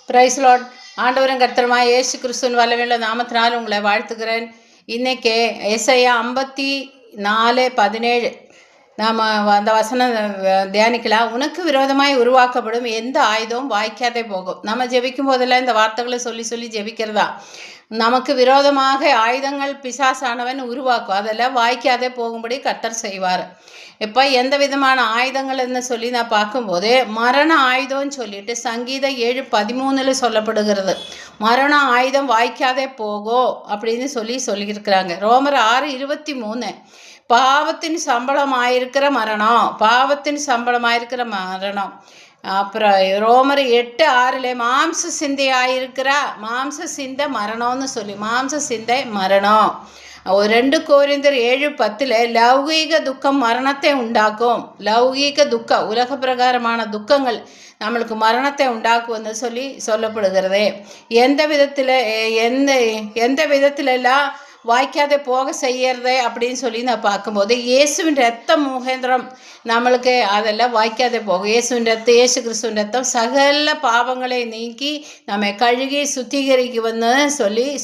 Price Lord. ஆண்டவரும் கர்த்தருமாய் இயேசு கிறிஸ்துவின் வல்லமையுள்ள நாமத்தினால் உங்களை வாழ்த்துக்கிறேன். இன்னைக்கு ஏசாயா 54:17 நாம் அந்த வசனம் தியானிக்கலாம். உனக்கு விரோதமாய் உருவாக்கப்படும் எந்த ஆயுதமும் வாய்க்காதே போகும். நம்ம ஜெபிக்கும் போதெல்லாம் இந்த வார்த்தைகளை சொல்லி சொல்லி ஜெபிக்கிறதா. நமக்கு விரோதமாக ஆயுதங்கள் பிசாசானவன் உருவாக்கும், அதெல்லாம் வாய்க்காதே போகும்படி கர்த்தர் செய்வார். இப்போ எந்த விதமான ஆயுதங்கள்னு சொல்லி நான் பார்க்கும்போது மரண ஆயுதம்னு சொல்லிட்டு சங்கீதம் 7:13 சொல்லப்படுகிறது. மரண ஆயுதம் வாய்க்காதே போகோ அப்படின்னு சொல்லியிருக்கிறாங்க. ரோமர் 6:23 பாவத்தின் சம்பளமாயிருக்கிற மரணம், பாவத்தின் சம்பளமாயிருக்கிற மரணம். அப்புறம் ரோமர் 8:6 மாம்ச சிந்தையாயிருக்கிற மாம்ச சிந்தை மரணம்னு சொல்லி மாம்ச சிந்தை மரணம். 2 கொரிந்தியர் 7:10 லௌகீக துக்கம் மரணத்தை உண்டாக்கும். லௌகீக துக்கம் உலக பிரகாரமான துக்கங்கள் நம்மளுக்கு மரணத்தை உண்டாக்கும்னு சொல்லப்படுகிறது. எந்த விதத்திலெல்லாம் வாய்க்காதே போக செய்யறதே அப்படின்னு சொல்லி நான் பார்க்கும்போது இயேசுவின் ரத்தம் முகேந்திரம் நம்மளுக்கு அதெல்லாம் வாய்க்காதே போகும். இயேசு கிறிஸ்துவின் ரத்தம் சகல பாவங்களை நீக்கி நம்மை கழுகி சுத்திகரிக்கும்னு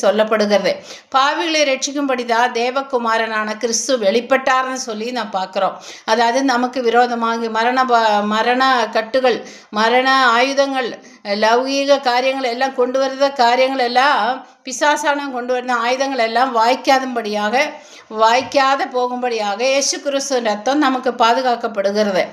சொல்லப்படுகிறது. பாவிகளை ரட்சிக்கும்படிதான் தேவகுமாரனான கிறிஸ்து வெளிப்பட்டார்னு சொல்லி நான் பார்க்குறோம். அதாவது நமக்கு விரோதமாக மரண கட்டுகள், மரண ஆயுதங்கள், லௌகீக காரியங்கள் எல்லாம் கொண்டு வருத காரியங்கள் எல்லாம் பிசாசானம் கொண்டு வந்த ஆயுதங்கள் எல்லாம் வாய்க்காத போகும்படியாக இயேசு கிறிஸ்துவின் ரத்தம் நமக்கு பாதுகாக்கப்படுகிறது.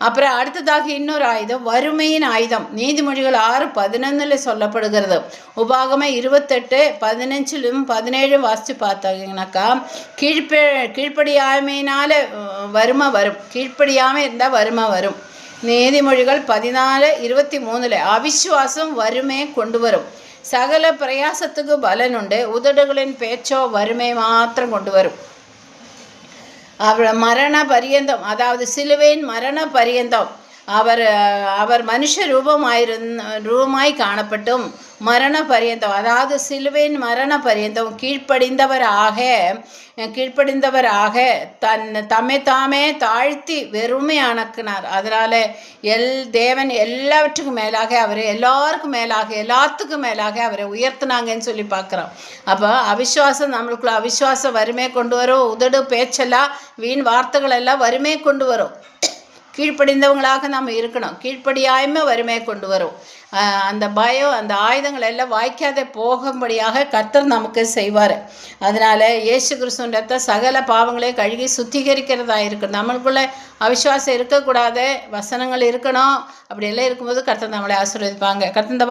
அப்புறம் அடுத்ததாக இன்னொரு ஆயுதம் வறுமையின் ஆயுதம். நீதிமொழிகள் 6:11 சொல்லப்படுகிறது. உபாகமம் 28:15-17 வாசித்து பார்த்தாங்கன்னாக்கா கீழ்ப்படியாமையினால வறுமை வரும். கீழ்ப்படியாமல் இருந்தால் வறுமை வரும். நீதிமொழிகள் 14:23 அவிசுவாசம் வறுமையை கொண்டு வரும். சகல பிரயாசத்துக்கு பலன் உண்டு, உதடுகளின் பேச்சோ வறுமை மாத்திரம் கொண்டு வரும். மரண பரியந்தம், அதாவது சிலுவையின் மரண பரியந்தம் அவர் மனுஷ ரூபமாய் காணப்பட்டும் மரண பரியந்தம், அதாவது சிலுவையின் மரண பரியந்தம் கீழ்ப்படிந்தவராக தம்மை தாமே தாழ்த்தி வெறுமையாக்கினார். அதனால தேவன் எல்லாவற்றுக்கும் மேலாக அவரை எல்லாத்துக்கும் மேலாக அவரை உயர்த்தினாங்கன்னு சொல்லி பார்க்குறோம். அப்போ அவிசுவாசம் நம்மளுக்குள்ள அவிசுவாசம் வறுமையை கொண்டு வரும். உதடு பேச்செல்லாம் வீண் வார்த்தைகள் எல்லாம் வறுமையை கொண்டு வரும். கீழ்ப்படிந்தவங்களாக நாம் இருக்கணும். கீழ்ப்படியாய்மை வறுமையை கொண்டு வரும். அந்த பயம், அந்த ஆயுதங்கள் எல்லாம் வாய்க்காதே போகும்படியாக கர்த்தர் நமக்கு செய்வார். அதனால் இயேசு கிறிஸ்துவின் ரத்தம் சகல பாவங்களையும் கழுகி சுத்திகரிக்கிறதா இருக்கணும். நம்மளுக்குள்ள அவிசுவாசம் இருக்கக்கூடாது, வசனங்கள் இருக்கணும். அப்படியெல்லாம் இருக்கும்போது கர்த்தர் நம்மளை ஆசீர்வதிப்பாங்க. கர்த்தர்